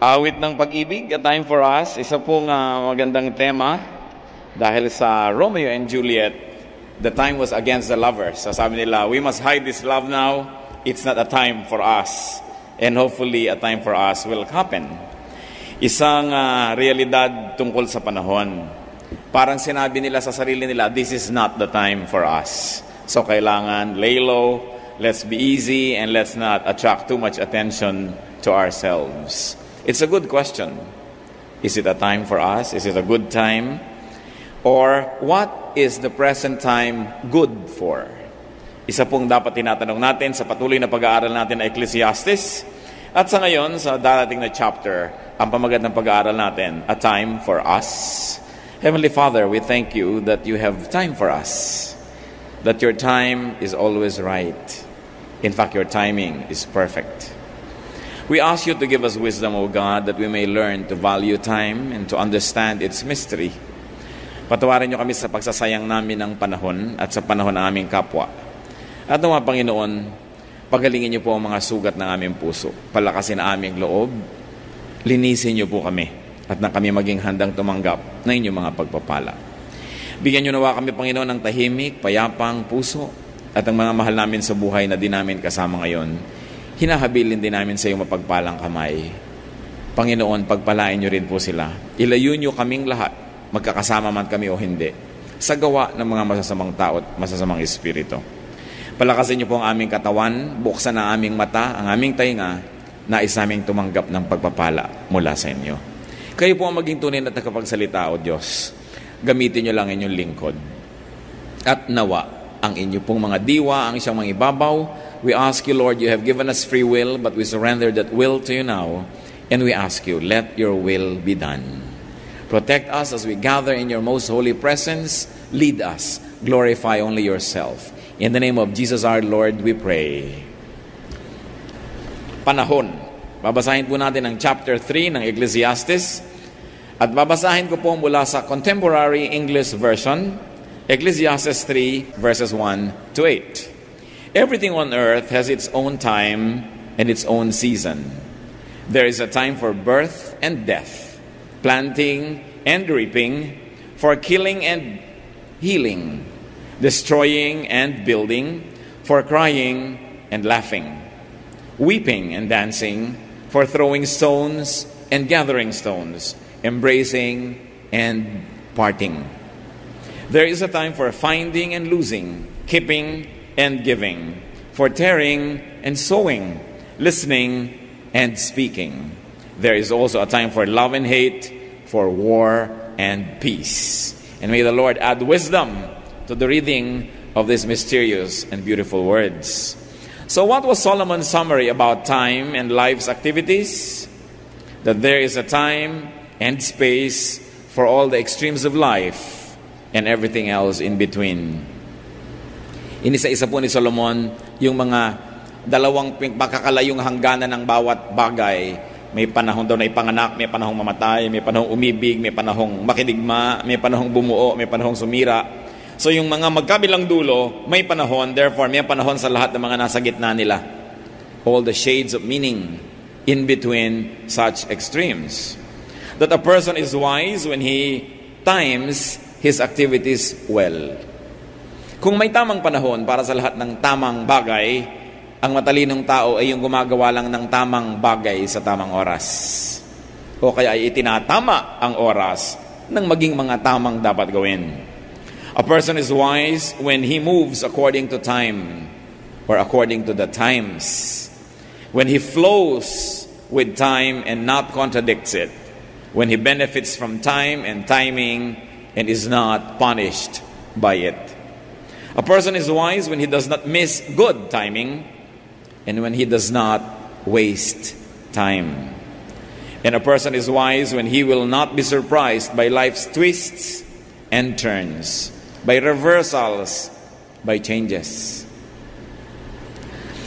Awit ng pag-ibig, A Time for Us, isa pong magandang tema dahil sa Romeo and Juliet, the time was against the lovers. So sabi nila, we must hide this love now, it's not a time for us. And hopefully a time for us will happen. Isang realidad tungkol sa panahon. Parang sinabi nila sa sarili nila, this is not the time for us. So kailangan lay low, let's be easy, and let's not attract too much attention to ourselves. It's a good question. Is it a time for us? Is it a good time? Or what is the present time good for? Isa pong dapat tinatanong natin sa patuloy na pag-aaral natin na Ecclesiastes. At sa ngayon, sa darating na chapter, ang pamagat ng pag-aaral natin, A Time for Us. Heavenly Father, we thank you that you have time for us. That your time is always right. In fact, your timing is perfect. We ask you to give us wisdom, O God, that we may learn to value time and to understand its mystery. Patawarin niyo kami sa pagsasayang namin ng panahon at sa panahon ng aming kapwa. At nawa, Panginoon, pagalingin niyo po ang mga sugat ng aming puso. Palakasin ang aming loob. Linisin niyo po kami at na kami maging handang tumanggap ng inyong mga pagpapala. Bigyan niyo nawa kami, Panginoon, ng tahimik, payapang puso at ang mga mahal namin sa buhay na di namin kasama ngayon. Hinahabilin din namin sa iyong mapagpalang kamay. Panginoon, pagpalain niyo rin po sila. Ilayo niyo kaming lahat, magkakasama man kami o hindi, sa gawa ng mga masasamang tao at masasamang espiritu. Palakasin niyo po ang aming katawan, buksan ang aming mata, ang aming tainga, nais naming tumanggap ng pagpapala mula sa inyo. Kayo po ang maging tunay na tagapagsalita, O Diyos. Gamitin niyo lang inyong lingkod. At nawa, ang inyo pong mga diwa, ang isang mga ibabaw. We ask you, Lord, you have given us free will, but we surrender that will to you now. And we ask you, let your will be done. Protect us as we gather in your most holy presence. Lead us. Glorify only yourself. In the name of Jesus our Lord, we pray. Panahon. Babasahin po natin ang chapter 3 ng Ecclesiastes. At babasahin ko po mula sa Contemporary English Version, Ecclesiastes 3, verses 1 to 8. Everything on earth has its own time and its own season. There is a time for birth and death, planting and reaping, for killing and healing, destroying and building, for crying and laughing, weeping and dancing, for throwing stones and gathering stones, embracing and parting. There is a time for finding and losing, keeping and giving, for tearing and sowing, listening and speaking. There is also a time for love and hate, for war and peace. And may the Lord add wisdom to the reading of these mysterious and beautiful words. So what was Solomon's summary about time and life's activities? That there is a time and space for all the extremes of life and everything else in between. Inisa-isa po ni Solomon yung mga dalawang makakalayong hangganan ng bawat bagay. May panahon daw na ipanganak, may panahong mamatay, may panahong umibig, may panahong makidigma, may panahong bumuo, may panahong sumira. So yung mga magkabilang dulo, may panahon, therefore may panahon sa lahat ng mga nasa gitna nila. All the shades of meaning in between such extremes. That a person is wise when he times his activities well. Kung may tamang panahon para sa lahat ng tamang bagay, ang matalinong tao ay yung gumagawa lang ng tamang bagay sa tamang oras. O kaya ay itinatama ang oras ng maging mga tamang dapat gawin. A person is wise when he moves according to time or according to the times. When he flows with time and not contradicts it. When he benefits from time and timing and is not punished by it. A person is wise when he does not miss good timing and when he does not waste time. And a person is wise when he will not be surprised by life's twists and turns, by reversals, by changes.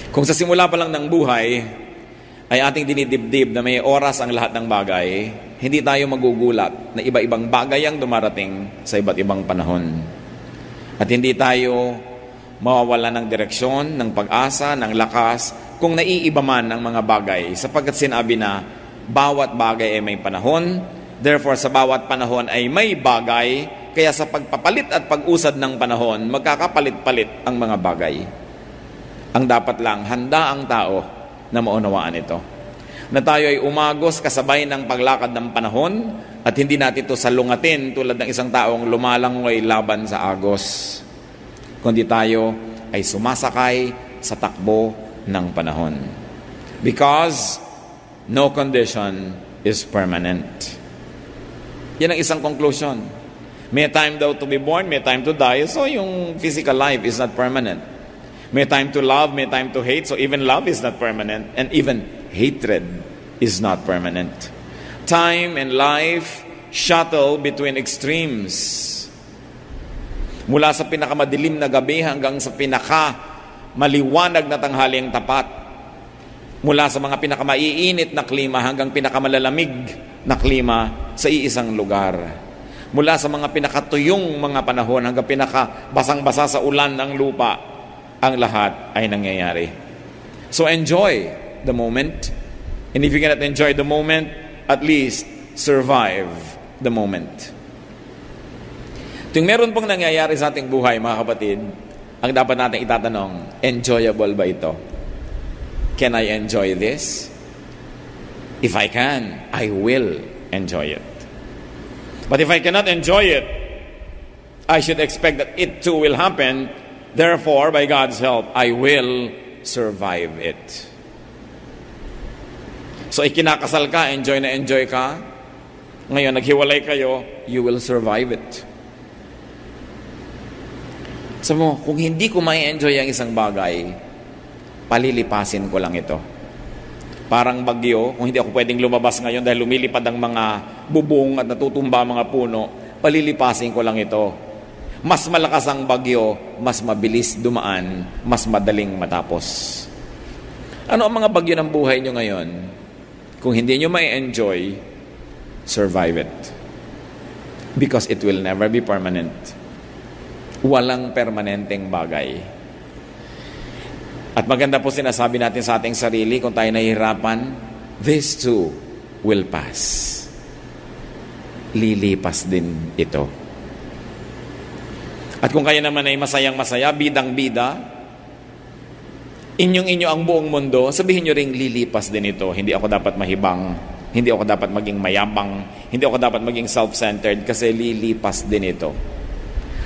Kung sa simula pa lang ng buhay ay ating dinidibdib na may oras ang lahat ng bagay, hindi tayo magugulat na iba-ibang bagay ang dumarating sa iba't ibang panahon. At hindi tayo mawawala ng direksyon, ng pag-asa, ng lakas, kung naiiba man ang mga bagay, sapagkat sinabi na bawat bagay ay may panahon. Therefore, sa bawat panahon ay may bagay. Kaya sa pagpapalit at pag-usad ng panahon, magkakapalit-palit ang mga bagay. Ang dapat lang, handa ang tao na maunawaan ito. Na tayo ay umagos kasabay ng paglakad ng panahon at hindi natin ito salungatin tulad ng isang taong lumalangoy laban sa agos. Kundi tayo ay sumasakay sa takbo ng panahon. Because no condition is permanent. Yan ang isang conclusion. May time daw to be born, may time to die. So yung physical life is not permanent. May time to love, may time to hate. So even love is not permanent. And even hatred is not permanent. Time and life shuttle between extremes. Mula sa pinakamadilim na gabi hanggang sa pinakamaliwanag na tanghaling tapat. Mula sa mga pinakamaiinit na klima hanggang pinakamalalamig na klima sa iisang lugar. Mula sa mga pinakatuyong mga panahon hanggang pinakabasang-basa sa ulan ng lupa, ang lahat ay nangyayari. So enjoy the moment. And if you cannot enjoy the moment, at least survive the moment. Tuwing meron pong nangyayari sa ating buhay, mga kapatid, ang dapat natin itatanong, enjoyable ba ito? Can I enjoy this? If I can, I will enjoy it. But if I cannot enjoy it, I should expect that it too will happen. Therefore, by God's help, I will survive it. So, ikinakasal ka, enjoy na enjoy ka. Ngayon, naghiwalay kayo, you will survive it. Sabi mo, kung hindi ko may enjoy ang isang bagay, palilipasin ko lang ito. Parang bagyo, kung hindi ako pwedeng lumabas ngayon dahil lumilipad ang mga bubong at natutumba ang mga puno, palilipasin ko lang ito. Mas malakas ang bagyo, mas mabilis dumaan, mas madaling matapos. Ano ang mga bagyo ng buhay nyo ngayon? Kung hindi nyo may enjoy, survive it. Because it will never be permanent. Walang permanenteng bagay. At maganda po sinasabi natin sa ating sarili, kung tayo nahihirapan, this too will pass. Lilipas din ito. At kung kayo naman ay masayang-masaya, bidang-bida, inyong-inyo ang buong mundo, sabihin nyo ring lilipas din ito. Hindi ako dapat mahibang, hindi ako dapat maging mayabang, hindi ako dapat maging self-centered, kasi lilipas din ito.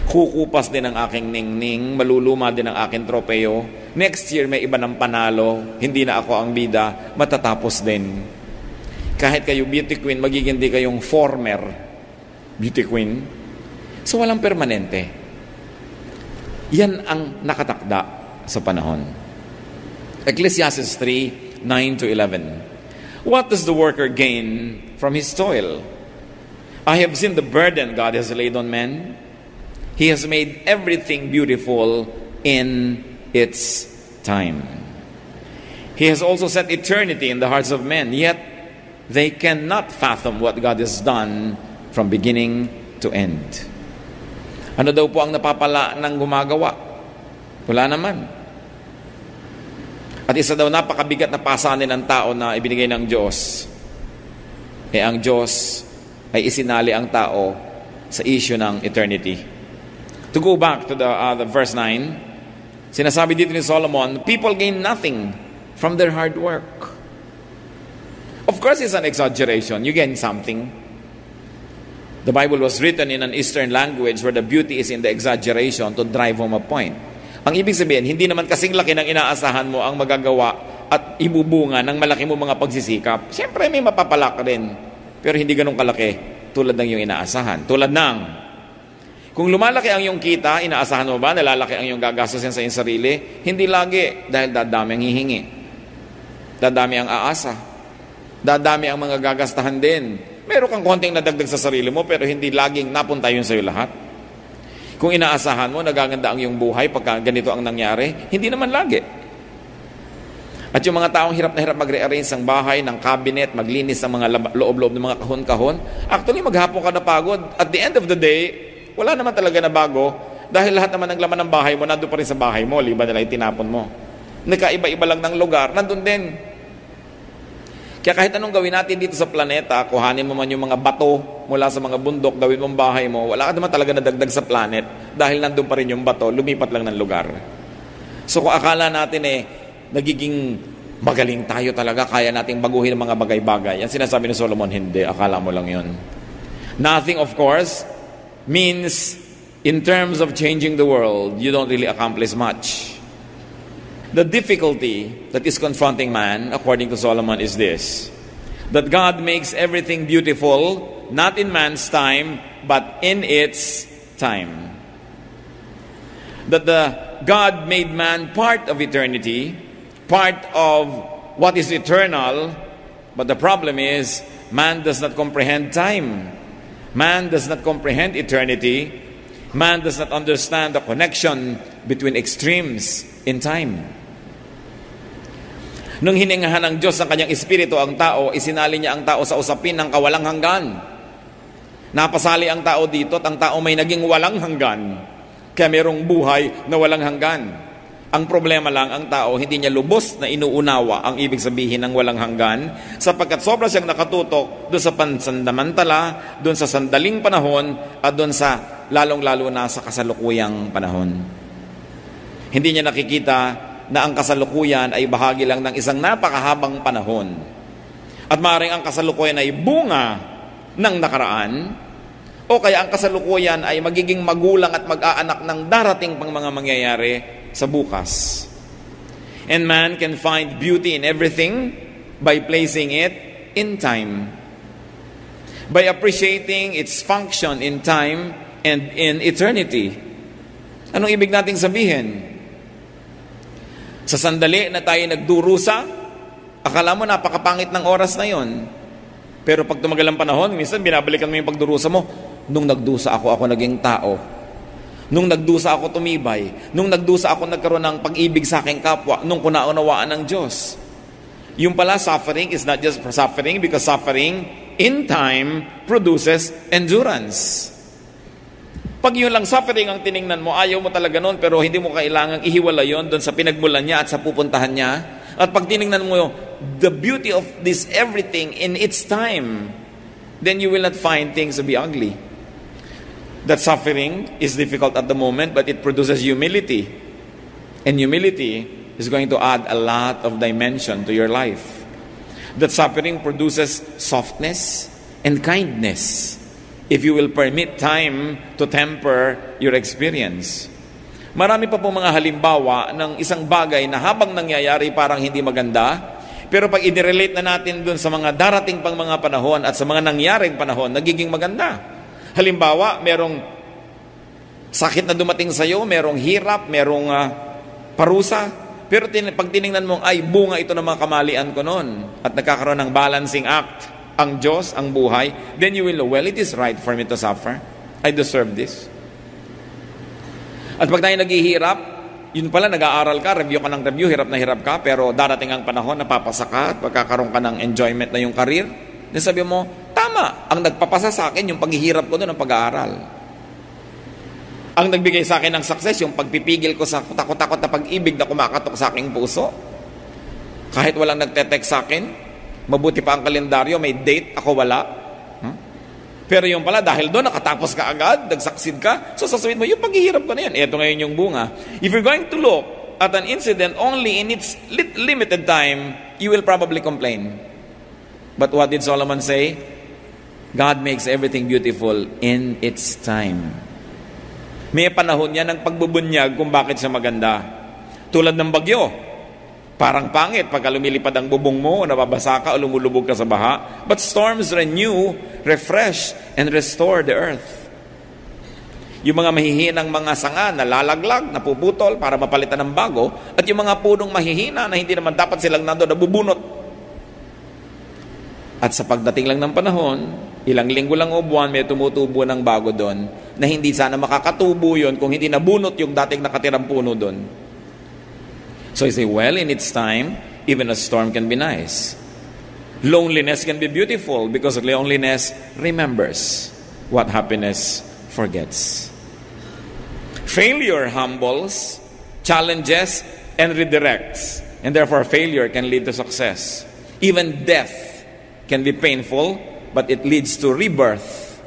Kukupas din ang aking ningning, maluluma din ang aking tropeo. Next year may iba ng panalo, hindi na ako ang bida, matatapos din. Kahit kayo beauty queen, magiging di kayong former beauty queen. So walang permanente. Yan ang nakatakda sa panahon. Ecclesiastes 3:9-11. What does the worker gain from his toil? I have seen the burden God has laid on men. He has made everything beautiful in its time. He has also set eternity in the hearts of men, yet they cannot fathom what God has done from beginning to end. Ano daw po ang napapala ng gumagawa? Wala naman. At isa daw napakabigat na pasanin ng tao na ibinigay ng Diyos. Ang Diyos ay isinali ang tao sa issue ng eternity. To go back to the verse 9, sinasabi dito ni Solomon, people gain nothing from their hard work. Of course, it's an exaggeration. You gain something. The Bible was written in an Eastern language where the beauty is in the exaggeration to drive home a point. Ang ibig sabihin, hindi naman kasing laki ng inaasahan mo ang magagawa at ibubunga ng malaki mo mga pagsisikap. Siyempre, may mapapalak rin. Pero hindi ganun kalaki tulad ng yung inaasahan. Tulad ng, kung lumalaki ang iyong kita, inaasahan mo ba na lalaki ang iyong gagastusin sa iyong sarili? Hindi lagi, dahil dadami ang hihingi. Dadami ang aasa. Dadami ang mga gagastahan din. Meron kang konting nadagdag sa sarili mo, pero hindi laging napunta yun sa iyo lahat. Kung inaasahan mo, nagaganda ang iyong buhay pagka ganito ang nangyari, hindi naman lagi. At yung mga taong hirap na hirap mag-rearrange ng bahay, ng cabinet, maglinis ng mga loob-loob ng mga kahon-kahon, actually maghapon ka na pagod. At the end of the day, wala naman talaga na bago dahil lahat naman ng laman ng bahay mo nandun pa rin sa bahay mo, liba nila itinapon mo. Nagkaiba-iba lang ng lugar, nandun din. Kaya kahit anong gawin natin dito sa planeta, kuhanin mo man yung mga bato mula sa mga bundok, gawin mong bahay mo, wala ka naman talaga nadagdag sa planet dahil nandun pa rin yung bato, lumipat lang ng lugar. So kung akala natin nagiging magaling tayo talaga, kaya nating baguhin ang mga bagay-bagay, yan sinasabi ni Solomon, hindi, akala mo lang yun. Nothing, of course, means in terms of changing the world, you don't really accomplish much. The difficulty that is confronting man, according to Solomon, is this: that God makes everything beautiful, not in man's time, but in its time. That God made man part of eternity, part of what is eternal, but the problem is, man does not comprehend time. Man does not comprehend eternity. Man does not understand the connection between extremes in time. Nung hiningahan ng Diyos ang kanyang espiritu ang tao, isinali niya ang tao sa usapin ng kawalang hanggan. Napasali ang tao dito at ang tao may naging walang hanggan. Kaya mayroong buhay na walang hanggan. Ang problema lang, ang tao hindi niya lubos na inuunawa ang ibig sabihin ng walang hanggan, sapagkat sobra siyang nakatutok doon sa pansamantala, doon sa sandaling panahon, at doon sa lalong-lalo na sa kasalukuyang panahon. Hindi niya nakikita na ang kasalukuyan ay bahagi lang ng isang napakahabang panahon. At maaaring ang kasalukuyan ay bunga ng nakaraan, o kaya ang kasalukuyan ay magiging magulang at mag-aanak ng darating pang mga mangyayari sa bukas. And man can find beauty in everything by placing it in time. By appreciating its function in time and in eternity. Anong ibig nating sabihin? Sa sandali na tayo nagdurusa, akala mo napakapangit ng oras na yon. Pero pag tumagal ang panahon, minsan binabalikan mo yung pagdurusa mo. Nung nagdusa ako naging tao. Nung nagdusa ako tumibay. Nung nagdusa ako nagkaroon ng pag-ibig sa aking kapwa. Nung kunaunawaan ng Diyos. Yung pala, suffering is not just for suffering, because suffering in time produces endurance. Pag yun lang suffering ang tiningnan mo, ayaw mo talaga nun, pero hindi mo kailangang ihiwala yon doon sa pinagmulan niya at sa pupuntahan niya. At pag tiningnan mo the beauty of this everything in its time, then you will not find things to be ugly. That suffering is difficult at the moment, but it produces humility. And humility is going to add a lot of dimension to your life. That suffering produces softness and kindness, if you will permit time to temper your experience. Marami pa po mga halimbawa ng isang bagay na habang nangyayari parang hindi maganda, pero pag i-relate na natin dun sa mga darating pang mga panahon at sa mga nangyaring panahon, nagiging maganda. Halimbawa, merong sakit na dumating sa iyo, merong hirap, merong parusa, pero pag tiningnan mo, ay bunga ito ng mga kamalian ko noon, at nagkakaroon ng balancing act ang Diyos, ang buhay, then you will know, well, it is right for me to suffer. I deserve this. At pag tayo naghihirap, yun pala, nag-aaral ka, review ka ng review, hirap na hirap ka, pero darating ang panahon, napapasa ka, at pagkakaroon ka ng enjoyment na yung career, then sabi mo, tama, ang nagpapasa sa akin, yung paghihirap ko doon, ang pag-aaral. Ang nagbigay sa akin ng success, yung pagpipigil ko sa takot-takot na pag-ibig na kumakatok sa aking puso. Kahit walang nagte-text sa akin, mabuti pa ang kalendaryo, may date, ako wala. Pero yung pala, dahil doon, nakatapos ka agad, nag-succeed ka, so sasabihin mo, yung paghihirap ko na yan, eto ngayon yung bunga. If you're going to look at an incident only in its limited time, you will probably complain. But what did Solomon say? God makes everything beautiful in its time. May panahon yan ng pagbubunyag kung bakit siya maganda. Tulad ng bagyo. Parang pangit pagka lumilipad ang bubong mo, nababasa ka o lumulubog ka sa baha. But storms renew, refresh, and restore the earth. Yung mga mahihinang mga sanga na lalaglag, napuputol para mapalitan ng bago, at yung mga punong mahihina na hindi naman dapat silang nandoon, nabubunot. At sa pagdating lang ng panahon, ilang linggo lang o buwan, may tumutubo ng bago doon, na hindi sana makakatubo yun kung hindi nabunot yung dating nakatirang puno doon. So you say, well, in its time, even a storm can be nice. Loneliness can be beautiful because loneliness remembers what happiness forgets. Failure humbles, challenges, and redirects. And therefore, failure can lead to success. Even death can be painful, but it leads to rebirth.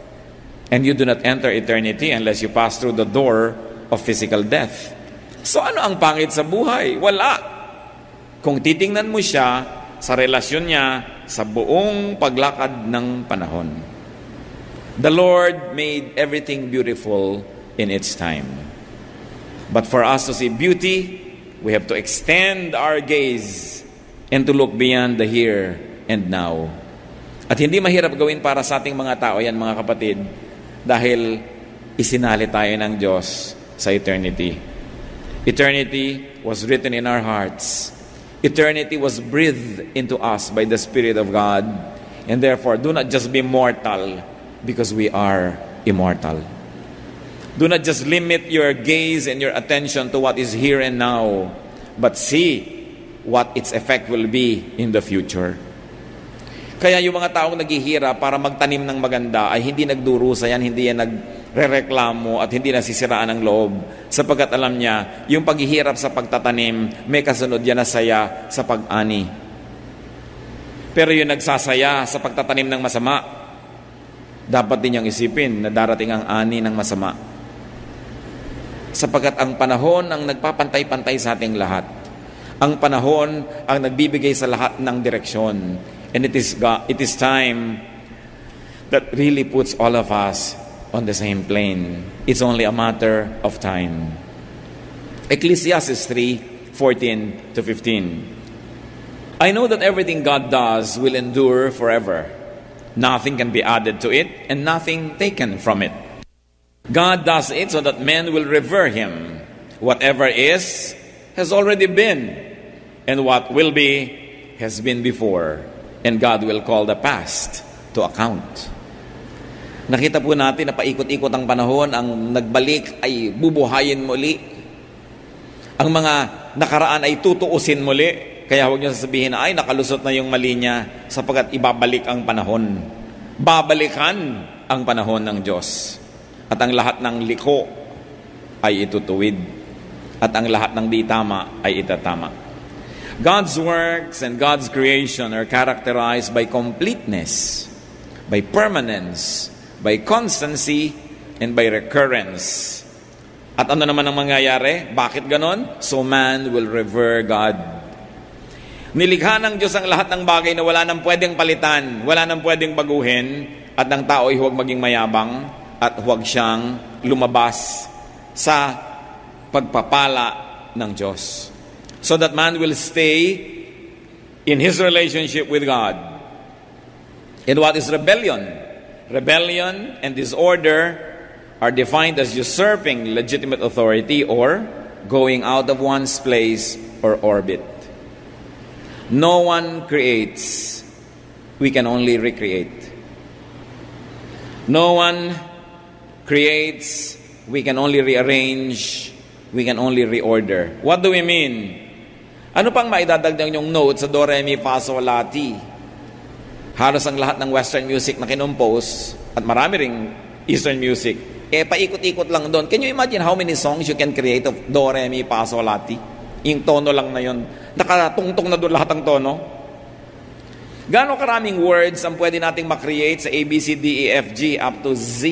And you do not enter eternity unless you pass through the door of physical death. So ano ang pangit sa buhay? Wala. Kung titingnan mo siya sa relasyon niya sa buong paglakad ng panahon. The Lord made everything beautiful in its time. But for us to see beauty, we have to extend our gaze and to look beyond the here and now. At hindi mahirap gawin para sa ating mga tao yan, mga kapatid, dahil isinali tayo ng Diyos sa eternity. Eternity was written in our hearts. Eternity was breathed into us by the Spirit of God. And therefore, do not just be mortal because we are immortal. Do not just limit your gaze and your attention to what is here and now, but see what its effect will be in the future. Kaya yung mga taong naghihirap para magtanim ng maganda ay hindi nagdurusa yan, hindi yan nagrereklamo at hindi nasisiraan ng loob. Sapagkat alam niya, yung paghihirap sa pagtatanim, may kasunod yan na saya sa pag-ani. Pero yung nagsasaya sa pagtatanim ng masama, dapat din niyang isipin na darating ang ani ng masama. Sapagkat ang panahon ang nagpapantay-pantay sa ating lahat. Ang panahon ang nagbibigay sa lahat ng direksyon. And it is time that really puts all of us on the same plane. It's only a matter of time. Ecclesiastes 3:14 to 15. I know that everything God does will endure forever. Nothing can be added to it and nothing taken from it. God does it so that men will revere Him. Whatever is, has already been. And what will be, has been before. And God will call the past to account. Nakita po natin na paikot-ikot ang panahon, ang nagbalik ay bubuhayin muli. Ang mga nakaraan ay tutuusin muli. Kaya huwag niyo sasabihin na, ay nakalusot na yung mali niya sapagkat ibabalik ang panahon. Babalikan ang panahon ng Diyos. At ang lahat ng liko ay itutuwid. At ang lahat ng di tama ay itatama. God's works and God's creation are characterized by completeness, by permanence, by constancy, and by recurrence. At ano naman ang mangyayari? Bakit ganon? So man will revere God. Nilikha ng Diyos ang lahat ng bagay na wala nang pwedeng palitan, wala nang pwedeng baguhin, at ng tao ay huwag maging mayabang at huwag siyang lumabas sa pagpapala ng Diyos. So that man will stay in his relationship with God. And what is rebellion? Rebellion and disorder are defined as usurping legitimate authority or going out of one's place or orbit. No one creates. We can only recreate. No one creates. We can only rearrange. We can only reorder. What do we mean? Ano pang maidadagdag yung note sa Do, Re, Mi, Fa, Sol, La, Ti? Halos ang lahat ng Western music na kinumpose at marami ring Eastern music, paikot-ikot lang doon. Can you imagine how many songs you can create of Do, Re, Mi, Fa, Sol, La, Ti? Yung tono lang na yun. Nakatungtong na doon lahat ng tono. Gaano karaming words ang pwede nating makreate sa A, B, C, D, E, F, G up to Z?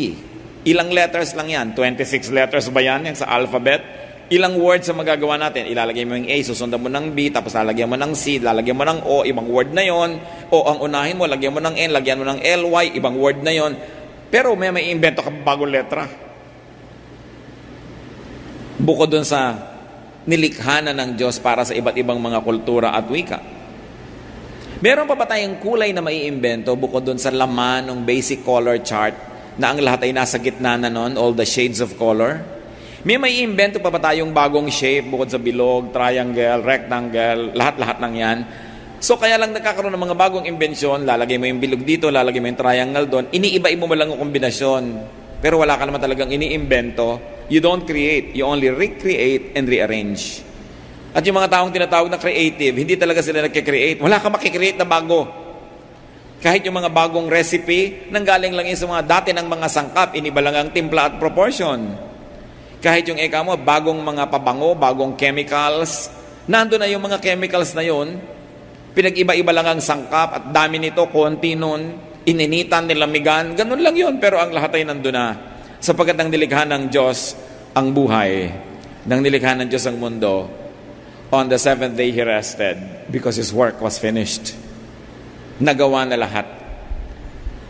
Ilang letters lang yan? 26 letters ba yan sa alphabet? Ilang words ang magagawa natin? Ilalagay mo yung A, susundan mo ng B, tapos lalagyan mo ng C, lalagyan mo ng O, ibang word na yon. O ang unahin mo, lagyan mo ng N, lagyan mo ng LY, ibang word na yon. Pero may invento ka bagong letra. Bukod dun sa nilikha na ng Diyos para sa iba't ibang mga kultura at wika. Meron pa ba tayong kulay na maiimbento bukod dun sa laman ng basic color chart na ang lahat ay nasa gitna na nun, all the shades of color? May invento pa ba tayong bagong shape bukod sa bilog, triangle, rectangle, lahat-lahat ng yan? So kaya lang nagkakaroon ng mga bagong imbensyon, lalagay mo yung bilog dito, lalagay mo yung triangle doon, iniiba-iba mo lang ang kombinasyon. Pero wala ka naman talagang iniimbento. You don't create, you only recreate and rearrange. At yung mga taong tinatawag na creative, hindi talaga sila nagkikreate. Wala ka makikreate na bago. Kahit yung mga bagong recipe, nanggaling lang yun sa mga dati ng mga sangkap, iniba lang ang timpla at proportion. Kahit yung eka mo, bagong mga pabango, bagong chemicals, nandun na yung mga chemicals na yun, Pinag-iba-iba lang ang sangkap at dami nito, konti nun, ininitan, nilamigan, ganun lang yun. Pero ang lahat ay nandun na. Sapagkat nang nilikha ng Diyos ang buhay, nang nilikha ng Diyos ang mundo, on the seventh day He rested because His work was finished. Nagawa na lahat.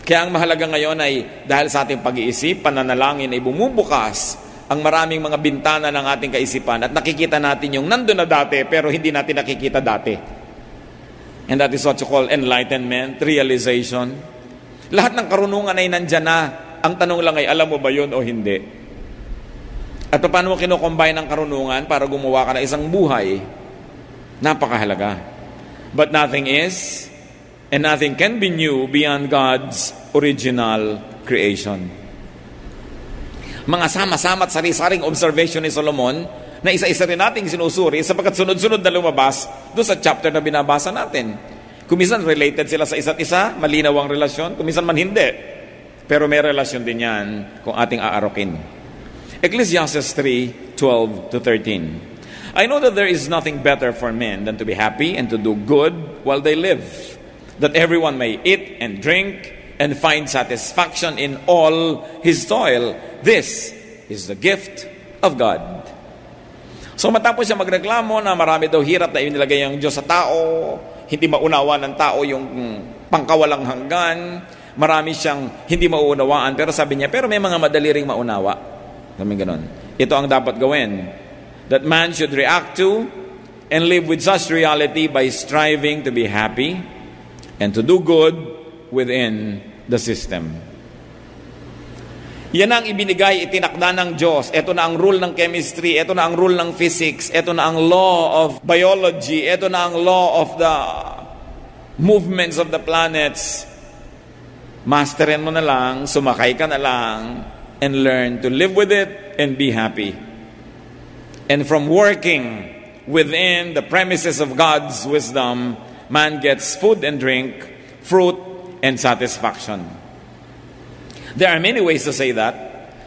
Kaya ang mahalaga ngayon ay dahil sa ating pag-iisip, pananalangin ay bumubukas ang maraming mga bintana ng ating kaisipan at nakikita natin yung nandun na dati pero hindi natin nakikita dati. And that is what you call enlightenment, realization. Lahat ng karunungan ay nandyan na. Ang tanong lang ay, alam mo ba yun o hindi? At paano mo kinocombine ang karunungan para gumawa ka ng isang buhay? Napakahalaga. But nothing is, and nothing can be new beyond God's original creation. Mga sama-sama at sari-saring observation ni Solomon na isa-isa rin nating sinusuri sapagkat sunod-sunod na lumabas doon sa chapter na binabasa natin. Kuminsan related sila sa isa't isa, malinaw ang relasyon, kuminsan man hindi. Pero may relasyon din yan kung ating aarokin. Ecclesiastes 3:12-13. I know that there is nothing better for men than to be happy and to do good while they live, that everyone may eat and drink and find satisfaction in all his toil. This is the gift of God. So matapos siya magreklamo na marami daw hirap na inilagay ang Diyos sa tao, hindi maunawa ng tao yung pangkawalang hanggan, marami siyang hindi mauunawaan, pero sabi niya, pero may mga madali ring maunawa. Sabi ganon. Ito ang dapat gawin. That man should react to and live with such reality by striving to be happy and to do good within the system. Yan ang ibinigay, itinakda ng Diyos. Ito na ang rule ng chemistry, ito na ang rule ng physics, ito na ang law of biology, ito na ang law of the movements of the planets. Masterin mo na lang, sumakay ka na lang, and learn to live with it and be happy. And from working within the premises of God's wisdom, man gets food and drink, fruit and satisfaction. There are many ways to say that.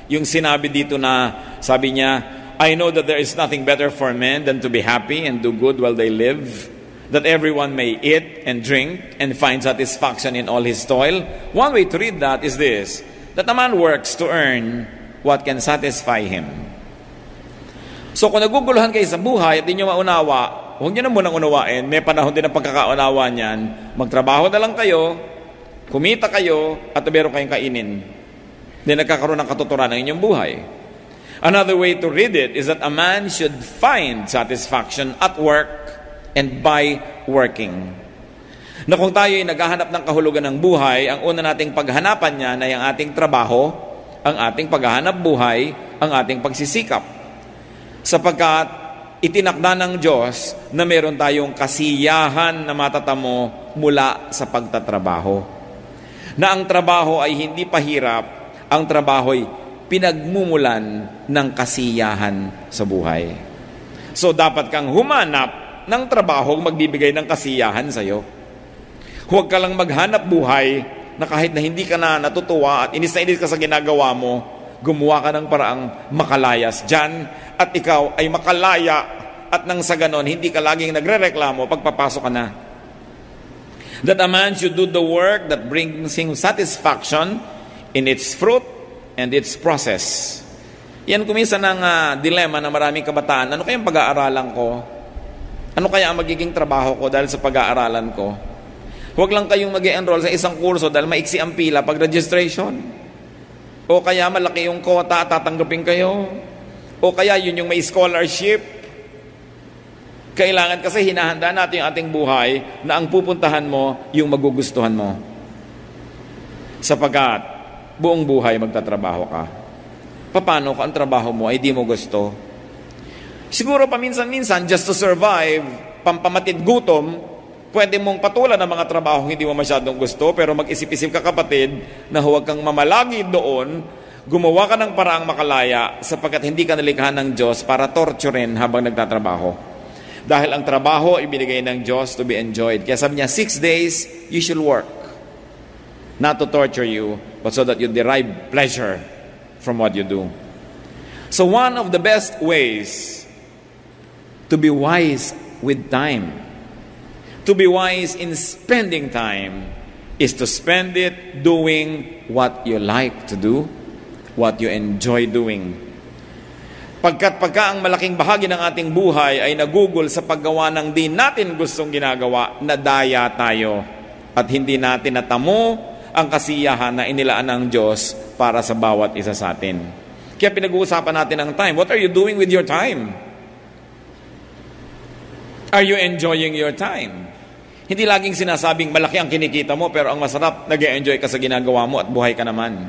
Yung sinabi dito na, sabi niya, I know that there is nothing better for men than to be happy and do good while they live, that everyone may eat and drink and find satisfaction in all his toil. One way to read that is this, that a man works to earn what can satisfy him. So kung naguguluhan kayo sa buhay at di nyo maunawa, huwag nyo na munang unawain, may panahon din ang pagkakaunawa niyan, magtrabaho na lang kayo, kumita kayo, at meron kayong kainin. Then nagkakaroon ng katuturan ng inyong buhay. Another way to read it is that a man should find satisfaction at work and by working. Na kung tayo ay naghahanap ng kahulugan ng buhay, ang una nating paghanapan niyan ay ang ating trabaho, ang ating paghahanap buhay, ang ating pagsisikap. Sapagkat itinakda ng Diyos na meron tayong kasiyahan na matatamo mula sa pagtatrabaho. Na ang trabaho ay hindi pahirap, ang trabaho ay pinagmumulan ng kasiyahan sa buhay. So dapat kang humanap ng trabaho magbibigay ng kasiyahan sa iyo. Huwag ka lang maghanap buhay na kahit na hindi ka na natutuwa at inis na inis ka sa ginagawa mo, gumawa ka ng paraang makalayas dyan at ikaw ay makalaya at nang sa ganon hindi ka laging nagrereklamo pagpapasok ka na. That a man should do the work that brings him satisfaction in its fruit and its process. Yan kuminsan ang dilema ng maraming kabataan. Ano kayang pag-aaralan ko? Ano kaya ang magiging trabaho ko dahil sa pag-aaralan ko? Huwag lang kayong mag-enroll sa isang kurso dahil maiksi ang pila pag registration. O kaya malaki yung quota, tatanggapin kayo. O kaya yun yung may scholarship. Kailangan kasi hinahanda natin yung ating buhay na ang pupuntahan mo, yung magugustuhan mo. Sapagkat buong buhay magtatrabaho ka. Paano kung ang trabaho mo ay di mo gusto? Siguro paminsan-minsan, just to survive, pampamatid gutom, pwede mong patulan ng mga trabaho hindi mo masyadong gusto, pero mag-isip-isip ka kapatid na huwag kang mamalagi doon, gumawa ka ng paraang makalaya sapagkat hindi ka nalikha ng Diyos para torturin habang nagtatrabaho. Dahil ang trabaho ay binigay ng Diyos to be enjoyed. Kaya sabi niya, 6 days, you should work. Not to torture you, but so that you derive pleasure from what you do. So one of the best ways to be wise with time, To be wise in spending time is to spend it doing what you like to do, what you enjoy doing. Pagka ang malaking bahagi ng ating buhay ay nagugol sa paggawa ng di natin gustong ginagawa, nadaya tayo at hindi natin natamo ang kasiyahan na inilaan ng Diyos para sa bawat isa sa atin. Kaya pinag-uusapan natin ang time. What are you doing with your time? Are you enjoying your time? Hindi laging sinasabing malaki ang kinikita mo pero ang masarap, nag-e-enjoy ka sa ginagawa mo at buhay ka naman.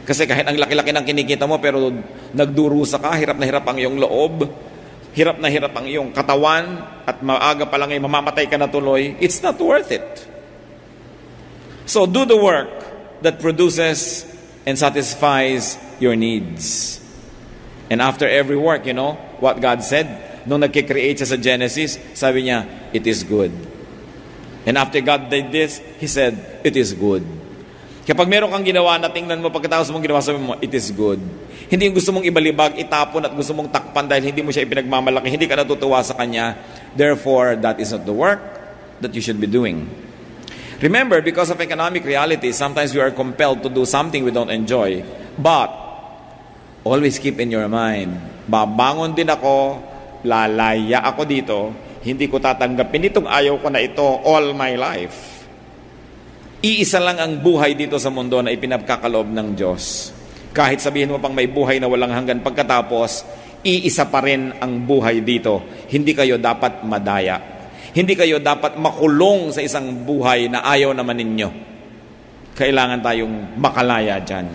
Kasi kahit ang laki-laki ng kinikita mo pero nagdurusa ka, hirap na hirap ang iyong loob, hirap na hirap ang iyong katawan at maaga pa lang ay mamamatay ka na tuloy, it's not worth it. So do the work that produces and satisfies your needs. And after every work, you know, what God said, nung nagkikreate siya sa Genesis, sabi niya, it is good. And after God did this, He said, it is good. Kapag meron kang ginawa na tingnan mo, pagkatapos mong ginawa, sabi mo, it is good. Hindi yung gusto mong ibalibag, itapon at gusto mong takpan dahil hindi mo siya ipinagmamalaki, hindi ka natutuwa sa Kanya. Therefore, that is not the work that you should be doing. Remember, because of economic reality, sometimes we are compelled to do something we don't enjoy. But, always keep in your mind, babangon din ako, lalaya ako dito, hindi ko tatanggapin itong ayaw ko na ito all my life. Iisa lang ang buhay dito sa mundo na ipinagkakaloob ng Diyos. Kahit sabihin mo pang may buhay na walang hanggan pagkatapos, iisa pa rin ang buhay dito. Hindi kayo dapat madaya. Hindi kayo dapat makulong sa isang buhay na ayaw naman ninyo. Kailangan tayong makalaya dyan.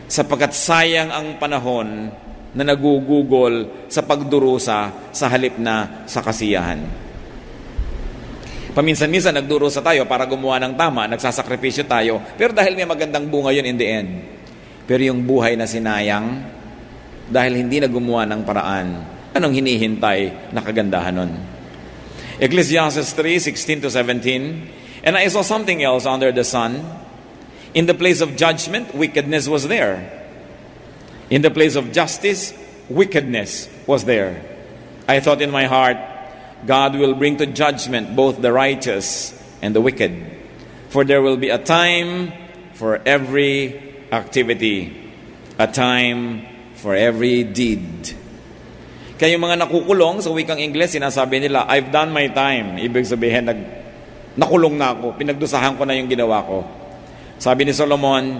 Sapagkat sayang ang panahon na nagugugol sa pagdurusa sa halip na sa kasiyahan. Paminsan-minsan nagdurusa tayo para gumawa ng tama, nagsasakripisyo tayo, pero dahil may magandang bunga yun in the end. Pero yung buhay na sinayang, dahil hindi na gumawa ng paraan, anong hinihintay na kagandahan nun? Ecclesiastes 3:16-17, and I saw something else under the sun. In the place of judgment, wickedness was there. In the place of justice, wickedness was there. I thought in my heart, God will bring to judgment both the righteous and the wicked. For there will be a time for every activity, a time for every deed. Kaya yung mga nakukulong sa wikang Ingles, sinasabi nila, I've done my time. Ibig sabihin, nakulong na ako, pinagdusahan ko na yung ginawa ko. Sabi ni Solomon,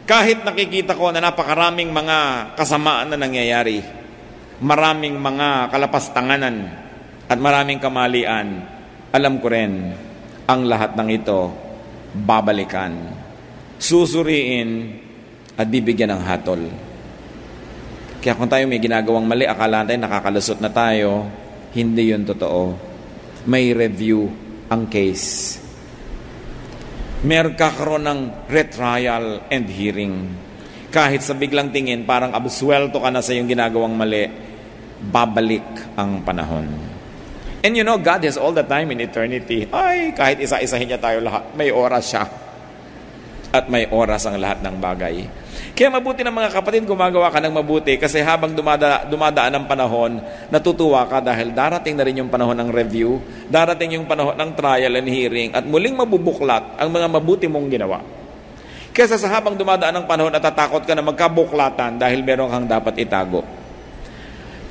kahit nakikita ko na napakaraming mga kasamaan na nangyayari, maraming mga kalapastanganan at maraming kamalian, alam ko rin, ang lahat ng ito, babalikan, susuriin, at bibigyan ng hatol. Kaya kung tayo may ginagawang mali, akala tayo nakakalusot na tayo, hindi yun totoo. May review ang case. Meron kakaroon ng retrial and hearing. Kahit sa biglang tingin, parang absuelto ka na sa iyong ginagawang mali, babalik ang panahon. And you know, God has all the time in eternity. Ay, kahit isa-isahin niya tayo lahat, may oras siya. At may oras ang lahat ng bagay. Kaya mabuti ng mga kapatid, gumagawa ka ng mabuti kasi habang dumadaan ang panahon, natutuwa ka dahil darating na rin yung panahon ng review, darating yung panahon ng trial and hearing, at muling mabubuklat ang mga mabuti mong ginawa. Kesa sa habang dumadaan ang panahon, natatakot ka na magkabuklatan dahil meron kang dapat itago.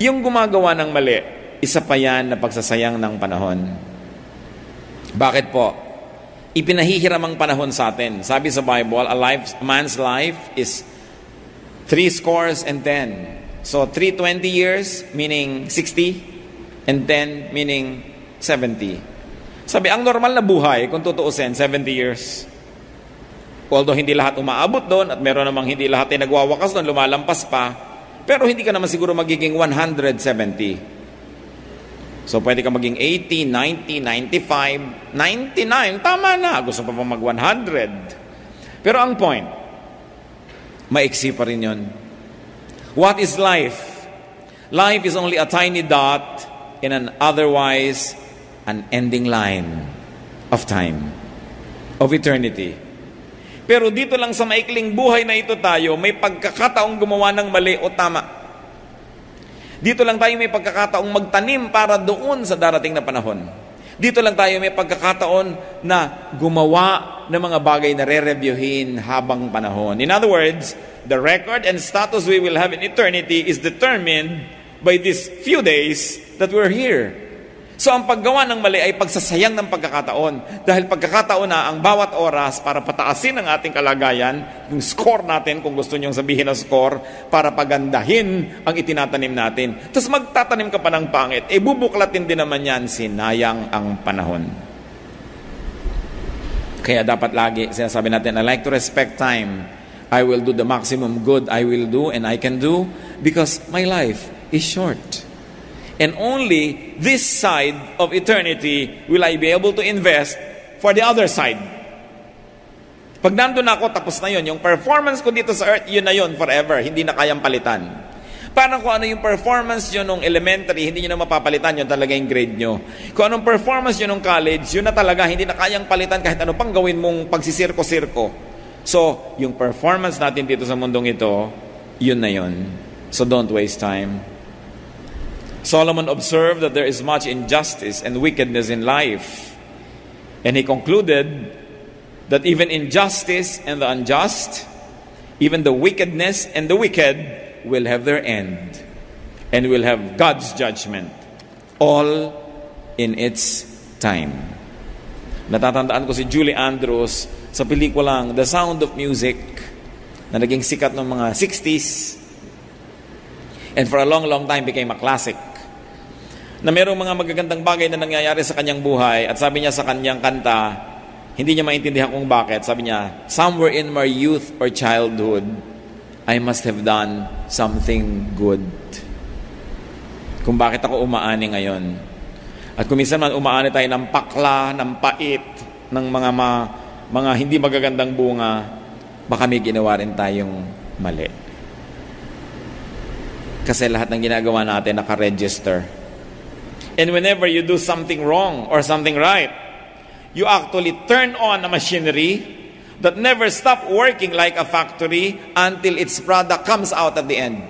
Yung gumagawa ng mali, isa pa yan na pagsasayang ng panahon. Bakit po? Ipinahihiram ang panahon sa atin. Sabi sa Bible, a man's life is 70. So 320 years, meaning 60, and 10, meaning 70. Sabi, ang normal na buhay, kung tutuusin, 70 years. Although hindi lahat umaabot doon, at meron namang hindi lahat ay nagwawakas doon, lumalampas pa, pero hindi ka naman siguro magiging 170. So, pwede ka maging 80, 90, 95, 99, tama na. Gusto pa mag 100. Pero ang point, maiksi pa rin yun. What is life? Life is only a tiny dot in an otherwise unending line of time, of eternity. Pero dito lang sa maikling buhay na ito tayo, may pagkakataong gumawa ng mali o tama. Dito lang tayo may pagkakataong magtanim para doon sa darating na panahon. Dito lang tayo may pagkakataon na gumawa ng mga bagay na re-reviewin habang panahon. In other words, the record and status we will have in eternity is determined by these few days that we're here. So ang paggawa ng mali ay pagsasayang ng pagkakataon. Dahil pagkakataon na ang bawat oras para pataasin ang ating kalagayan, yung score natin, kung gusto nyong sabihin na score, para pagandahin ang itinatanim natin. Tapos magtatanim ka pa ng pangit, bubuklatin din naman yan, sinayang ang panahon. Kaya dapat lagi, sinasabi natin, I like to respect time. I will do the maximum good I will do and I can do because my life is short. And only this side of eternity will I be able to invest for the other side. Pag nandun ako, tapos na yun. Yung performance ko dito sa earth, yun na yun forever. Hindi na kayang palitan. Parang kung ano yung performance nyo nung elementary, hindi nyo na mapapalitan, yun talaga yung grade nyo. Kung anong performance nyo nung college, yun na talaga, hindi na kayang palitan kahit ano pang gawin mong pagsisirko-sirko. So, yung performance natin dito sa mundong ito, yun na yun. So don't waste time. Solomon observed that there is much injustice and wickedness in life. And he concluded that even injustice and the unjust, even the wickedness and the wicked will have their end. And will have God's judgment. All in its time. Natatandaan ko si Julie Andrews sa pelikulang The Sound of Music na naging sikat noong mga 60s. And for a long, long time became a classic. Na mayroong mga magagandang bagay na nangyayari sa kanyang buhay at sabi niya sa kanyang kanta, hindi niya maintindihan kung bakit. Sabi niya, somewhere in my youth or childhood, I must have done something good. Kung bakit ako umaani ngayon. At kung minsan man umaani tayo ng pakla, ng pait, ng mga hindi magagandang bunga, baka may ginawa rin tayong mali. Kasi lahat ng ginagawa natin naka-register. And whenever you do something wrong or something right, you actually turn on a machinery that never stop working like a factory until its product comes out at the end.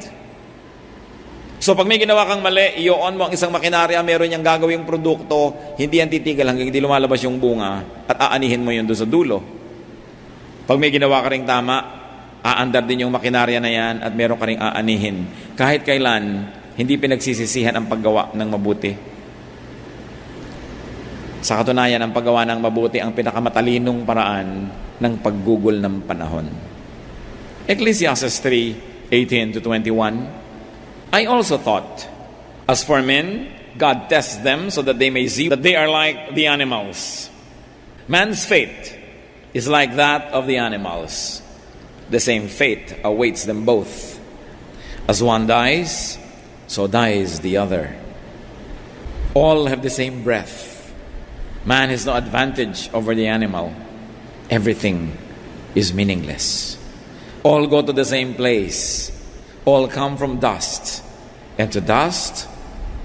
So pag may ginawa kang mali, i-on mo ang isang makinarya, meron niyang gagawing produkto, hindi yan titigil hanggang hindi lumalabas yung bunga at aanihin mo yun doon sa dulo. Pag may ginawa ka ring tama, aandar din yung makinarya na yan at meron ka ring aanihin. Kahit kailan, hindi pinagsisisihan ang paggawa ng mabuti. Sa katunayan, ang paggawa ng mabuti ang pinakamatalinong paraan ng paggugol ng panahon. Ecclesiastes 3:18-21, I also thought, as for men, God tests them so that they may see that they are like the animals. Man's fate is like that of the animals. The same fate awaits them both. As one dies, so dies the other. All have the same breath. Man has no advantage over the animal. Everything is meaningless. All go to the same place. All come from dust. And to dust,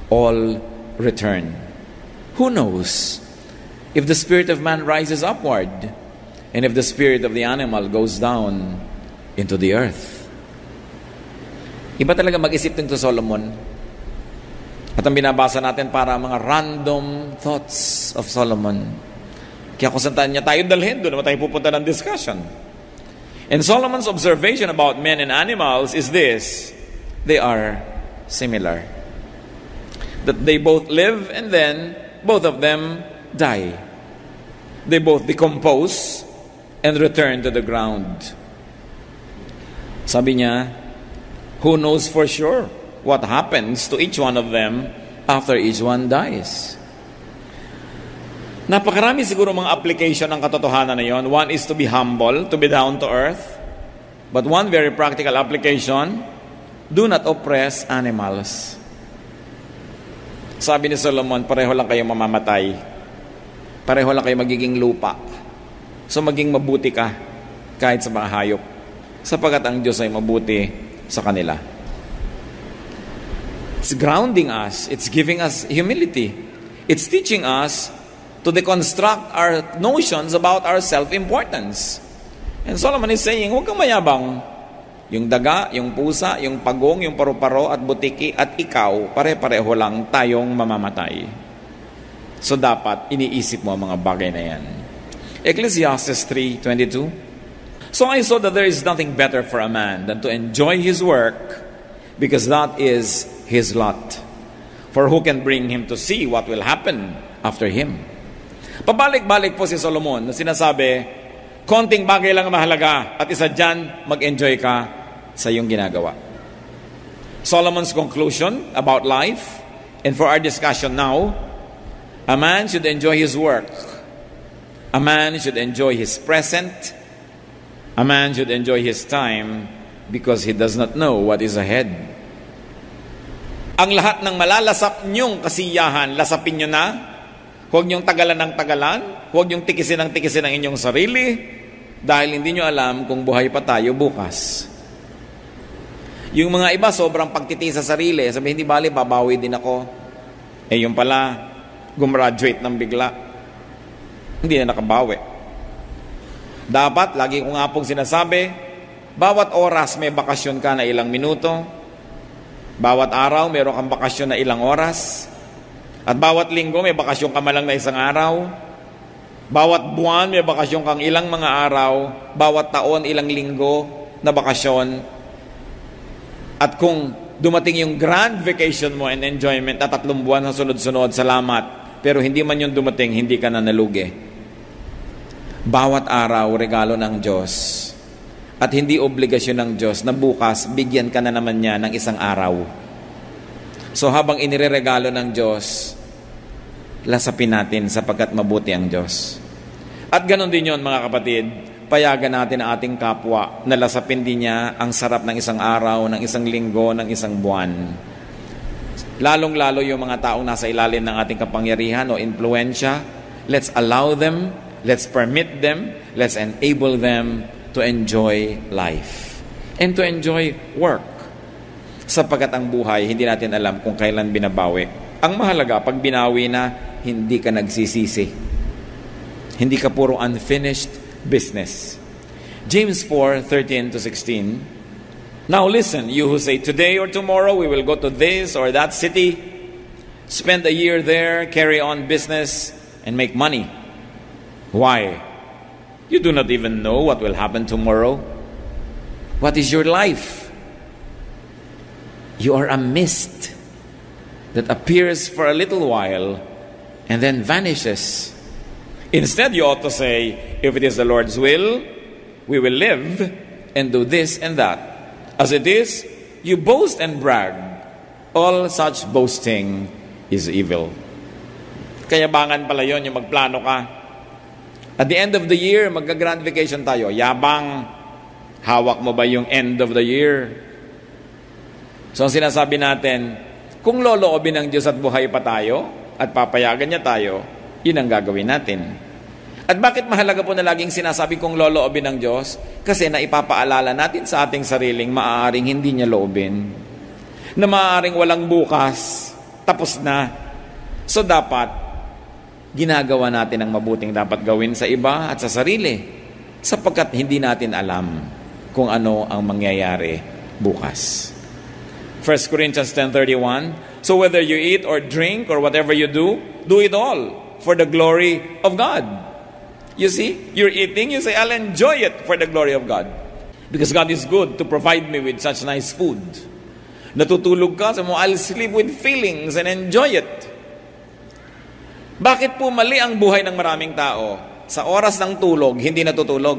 all return. Who knows if the spirit of man rises upward and if the spirit of the animal goes down into the earth? Iba talaga mag-isip din to Solomon. At ang binabasa natin para mga random thoughts of Solomon. Kaya kung saan niya tayo dalhin, doon naman tayo pupunta ng discussion. And Solomon's observation about men and animals is this: they are similar. That they both live and then both of them die. They both decompose and return to the ground. Sabi niya, who knows for sure what happens to each one of them after each one dies? Napakarami siguro mga application ng katotohanan na yon. One is to be humble, to be down to earth. But one very practical application, do not oppress animals. Sabi ni Solomon, pareho lang kayo mamamatay. Pareho lang kayo magiging lupa. So maging mabuti ka kahit sa mga hayop, sapagkat ang Diyos ay mabuti sa kanila. It's grounding us. It's giving us humility. It's teaching us to deconstruct our notions about our self-importance. And Solomon is saying, huwag kang mayabang. Yung daga, yung pusa, yung pagong, yung paru-paro at butiki at ikaw, pare-pareho lang tayong mamamatay. So dapat iniisip mo ang mga bagay na yan. Ecclesiastes 3:22. So I saw that there is nothing better for a man than to enjoy his work, because that is his lot. For who can bring him to see what will happen after him? Pabalik-balik po si Solomon na sinasabi, konting bagay lang mahalaga, at isa dyan, mag-enjoy ka sa iyong ginagawa. Solomon's conclusion about life, and for our discussion now, a man should enjoy his work. A man should enjoy his present. A man should enjoy his time because he does not know what is ahead. Ang lahat ng malalasap niyong kasiyahan, lasapin niyo na. Huwag niyong tagalan ng tagalan. Huwag niyong tikisin ng tikisin ang inyong sarili dahil hindi niyo alam kung buhay pa tayo bukas. Yung mga iba, sobrang pagtiti sa sarili. Sabi, hindi bali, babawi din ako. Yung pala, gumraduate ng bigla. Hindi na nakabawi. Dapat, lagi ko nga pong sinasabi, bawat oras may bakasyon ka na ilang minuto. Bawat araw, meron kang bakasyon na ilang oras. At bawat linggo, may bakasyon ka malang na isang araw. Bawat buwan, may bakasyon kang ilang mga araw. Bawat taon, ilang linggo na bakasyon. At kung dumating yung grand vacation mo and enjoyment na 3 buwan na sunod-sunod, salamat. Pero hindi man yung dumating, hindi ka na nalugi. Bawat araw, regalo ng Diyos. At hindi obligasyon ng Diyos na bukas, bigyan ka na naman niya ng isang araw. So habang inireregalo ng Diyos, lasapin natin sapagkat mabuti ang Diyos. At ganon din yon mga kapatid, payagan natin ang ating kapwa na lasapin din niya ang sarap ng isang araw, ng isang linggo, ng isang buwan. Lalong-lalo yung mga taong nasa ilalim ng ating kapangyarihan o influensya, let's allow them, let's permit them, let's enable them to enjoy life and to enjoy work. Sapagkat ang buhay, hindi natin alam kung kailan binabawi. Ang mahalaga, pag binawi na, hindi ka nagsisisi. Hindi ka puro unfinished business. James 4:13-16. Now listen, you who say, today or tomorrow we will go to this or that city, spend a year there, carry on business, and make money. Why? You do not even know what will happen tomorrow. What is your life? You are a mist that appears for a little while and then vanishes. Instead, you ought to say, if it is the Lord's will, we will live and do this and that. As it is, you boast and brag. All such boasting is evil. Kayabangan pala yun, yung magplano ka. At the end of the year, magka-grand vacation tayo. Yabang, hawak mo ba yung end of the year? So, ang sinasabi natin, kung loloobin ng Diyos at buhay pa tayo, at papayagan niya tayo, yun ang gagawin natin. At bakit mahalaga po na laging sinasabi kong loloobin ng Diyos? Kasi naipapaalala natin sa ating sariling maaaring hindi niya loobin. Na maaaring walang bukas, tapos na. So, dapat, ginagawa natin ang mabuting dapat gawin sa iba at sa sarili sapagkat hindi natin alam kung ano ang mangyayari bukas. 1 Corinthians 10:31, so whether you eat or drink or whatever you do, do it all for the glory of God. You see, you're eating, you say, I'll enjoy it for the glory of God. Because God is good to provide me with such nice food. Natutulog ka, sabi mo, I'll sleep with feelings and enjoy it. Bakit po mali ang buhay ng maraming tao? Sa oras ng tulog, hindi natutulog.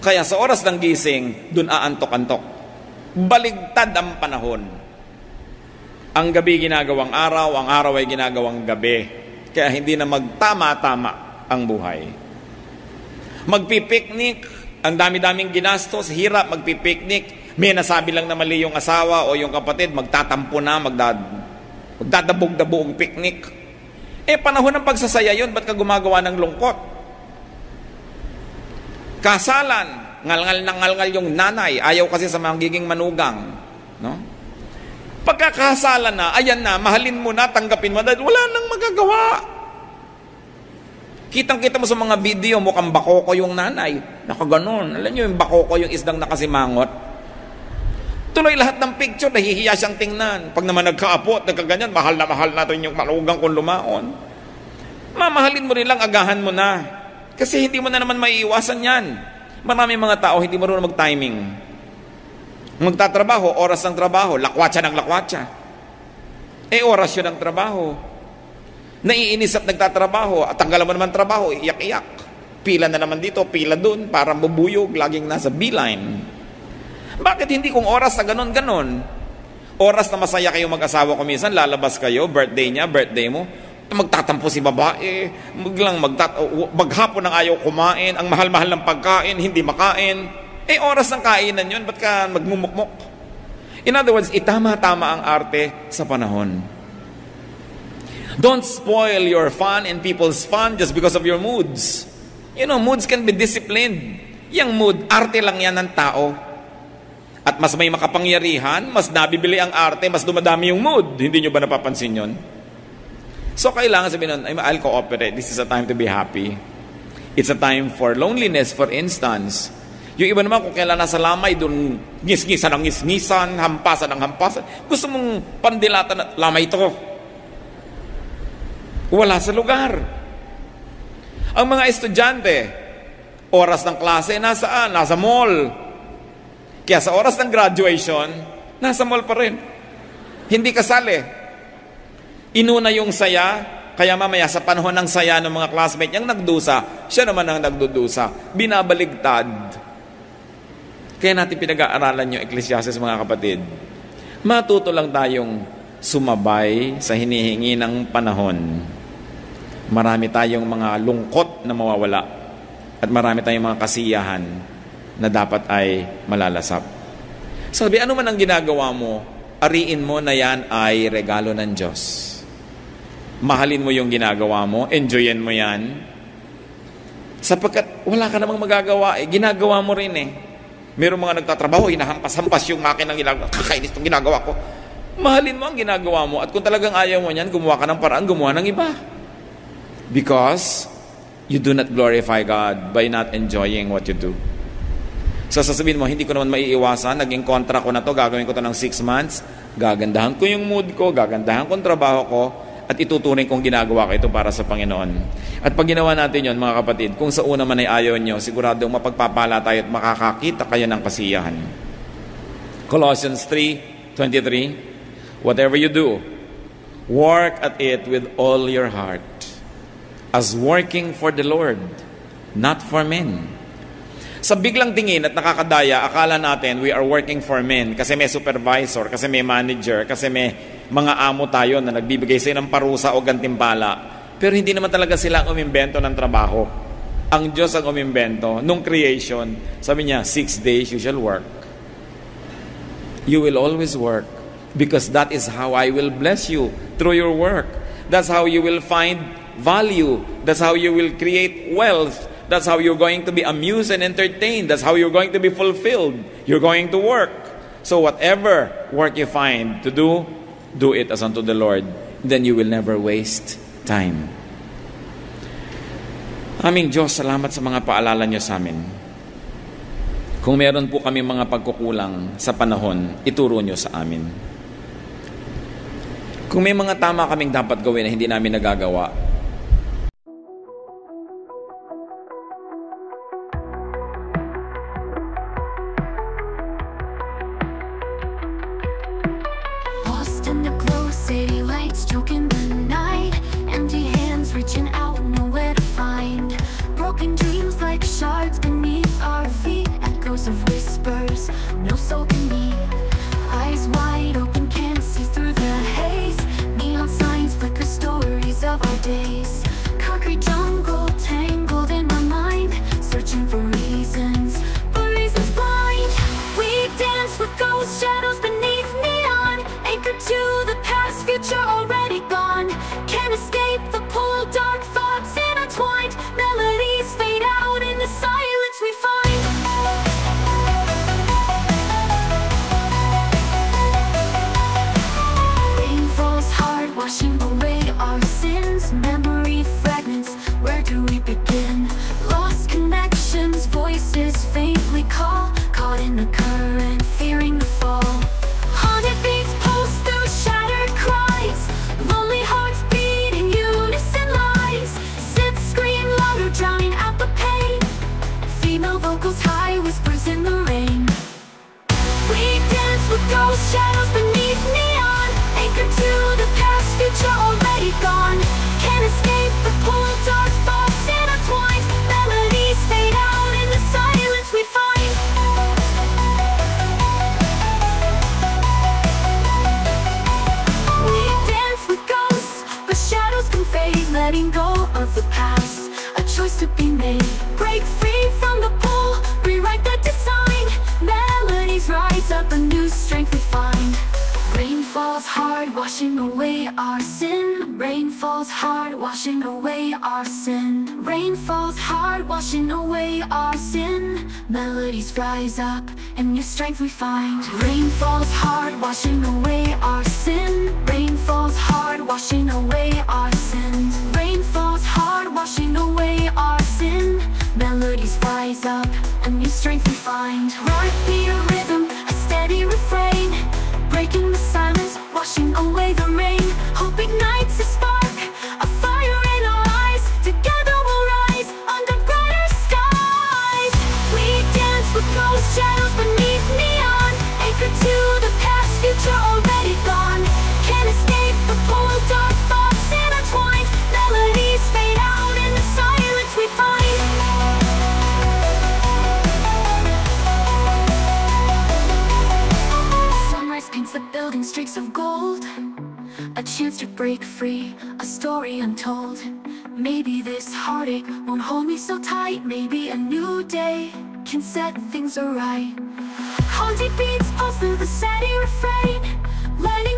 Kaya sa oras ng gising, dun aantok-antok. Baligtad ang panahon. Ang gabi ginagawang araw, ang araw ay ginagawang gabi. Kaya hindi na magtama-tama ang buhay. Magpipiknik, ang dami-daming ginastos, hirap magpipiknik. May nasabi lang na mali yung asawa o yung kapatid, magtatampo na, magdadabog-dabo ang piknik. Panahon ng pagsasaya yun, ba't ka gumagawa ng lungkot? Kasalan, ngalngal na ngalngal yung nanay, ayaw kasi sa magiging manugang. No? Pagkakasalan na, ayan na, mahalin mo na, tanggapin mo, dahil wala nang magagawa. Kitang-kita mo sa mga video, mukhang bakoko yung nanay. Nakaganon. Alam nyo yung bakoko, yung isdang nakasimangot? Tuloy lahat ng picture, nahihiya siyang tingnan. Pag naman nagkaapo at nagkaganyan, mahal na rin yung malugang kong lumaon. Mamahalin mo rin lang, agahan mo na. Kasi hindi mo na naman maiiwasan yan. Maraming mga tao, hindi marunong mag-timing. Magtatrabaho, oras ng trabaho, lakwatsa ng lakwatsa. Oras yun ng trabaho. Naiinis at nagtatrabaho, at tanggalan mo naman trabaho, iyak-iyak. Pila na naman dito, pila dun, parang bubuyog, laging nasa beeline. Bakit hindi kung oras na ganon-ganon? Oras na masaya kayo mag-asawa ko minsan, lalabas kayo, birthday niya, birthday mo, magtatampo si babae, maghapon ng ayaw kumain, ang mahal-mahal ng pagkain, hindi makain. Oras ng kainan yun, ba't ka magmumukmok? In other words, itama-tama ang arte sa panahon. Don't spoil your fun and people's fun just because of your moods. You know, moods can be disciplined. Yang mood, arte lang yan ng tao. At mas may makapangyarihan, mas nabibili ang arte, mas dumadami yung mood. Hindi nyo ba napapansin yun? So, kailangan sabihin nun, I'll cooperate. This is a time to be happy. It's a time for loneliness, for instance. Yung iba naman, kung kailan nasa lamay, doon ngis-ngisan ng ngis-ngisan, hampasan ng hampasan. Gusto mong pandilatan at lamay ito. Wala sa lugar. Ang mga estudyante, oras ng klase, nasaan? Nasa mall. Kaya sa oras ng graduation, nasa mall pa rin. Hindi kasali. Inuna yung saya, kaya mamaya sa panahon ng saya ng mga classmate niyang nagdusa, siya naman ang nagdudusa. Binabaligtad. Kaya natin pinag-aaralan yung Ecclesiastes, mga kapatid. Matuto lang tayong sumabay sa hinihingi ng panahon. Marami tayong mga lungkot na mawawala. At marami tayong mga kasiyahan na dapat ay malalasap. Sabi, ano man ang ginagawa mo, ariin mo na yan ay regalo ng Diyos. Mahalin mo yung ginagawa mo, enjoyin mo yan. Sapagkat wala ka namang magagawa, ginagawa mo rin eh. Mayroong mga nagtatrabaho, hinahampas-hampas yung makinang ginagawa, kakainis itong ginagawa ko. Mahalin mo ang ginagawa mo, at kung talagang ayaw mo yan, gumawa ka ng paraan, gumawa ng iba. Because you do not glorify God by not enjoying what you do. So sasabihin mo, hindi ko naman maiiwasan, naging kontra ko na to, gagawin ko to ng 6 months, gagandahan ko yung mood ko, gagandahan ko yung trabaho ko, at ituturing kong ginagawa ko ito para sa Panginoon. At pag ginawa natin yon, mga kapatid, kung sa una man ay ayaw nyo, siguradong mapagpapala tayo at makakakita kayo ng kasiyahan. Colossians 3:23, whatever you do, work at it with all your heart, as working for the Lord, not for men. Sa biglang tingin at nakakadaya, akala natin we are working for men kasi may supervisor, kasi may manager, kasi may mga amo tayo na nagbibigay sa'yo ng parusa o gantimpala. Pero hindi naman talaga sila ang umimbento ng trabaho. Ang Diyos ang umimbento. Nung creation, sabi niya, 6 days you shall work. You will always work because that is how I will bless you through your work. That's how you will find value. That's how you will create wealth. That's how you're going to be amused and entertained. That's how you're going to be fulfilled. You're going to work. So whatever work you find to do, do it as unto the Lord. Then you will never waste time. Aming Diyos, salamat sa mga paalala niyo sa amin. Kung meron po kami mga pagkukulang sa panahon, ituro niyo sa amin. Kung may mga tama kaming dapat gawin na hindi namin nagagawa, in the glow, city lights choking the night. Empty hands reaching out, nowhere to find. Broken dreams like shards beneath our feet. Echoes of whispers, no soul can meet. Eyes wide open, can't see through the haze. Neon signs flicker, stories of our days. Concrete jungle tangled in my mind, searching for reasons, but reasons blind. We dance with ghost shadows beneath neon, anchored to the past, future already gone. Can't escape the pull, dark thoughts intertwined. Melodies fade out in the silence we find. Rain falls hard, washing away our sins. Memory fragments, where do we begin? Lost connections, voices faintly call, caught in the current, fearing the fall. ghost shadows beneath neon, anchored to the past, future already gone. Can't escape the pull, dark thoughts intertwined. Melodies fade out in the silence we find. We dance with ghosts, but shadows can fade. Letting go of the past, a choice to be made. Break free from the pull, rewrite the design. Melodies rise up, a new strength we find. Rain falls hard, washing away our sin. Rain falls hard, washing away our sin. Rain falls hard, washing away our sin. Melodies rise up, and new strength we find. Rain falls hard, washing away our sin. Rain falls hard, washing away our sins. Rain falls hard, washing away our sin. Melodies rise up, a new strength we find. Right beat, a rhythm, a steady refrain, breaking the silence, washing away the rain. Hope ignites a spark, a fire in our eyes. Together we'll rise under brighter skies. We dance with ghost shadows beneath neon, anchored to the past, future already gone. Can't escape the pull, dark thoughts intertwined. Melodies fade out in the silence we find. Paints the building streaks of gold, a chance to break free, a story untold. Maybe this heartache won't hold me so tight. Maybe a new day can set things right. Haunting beats pulse through the steady refrain, letting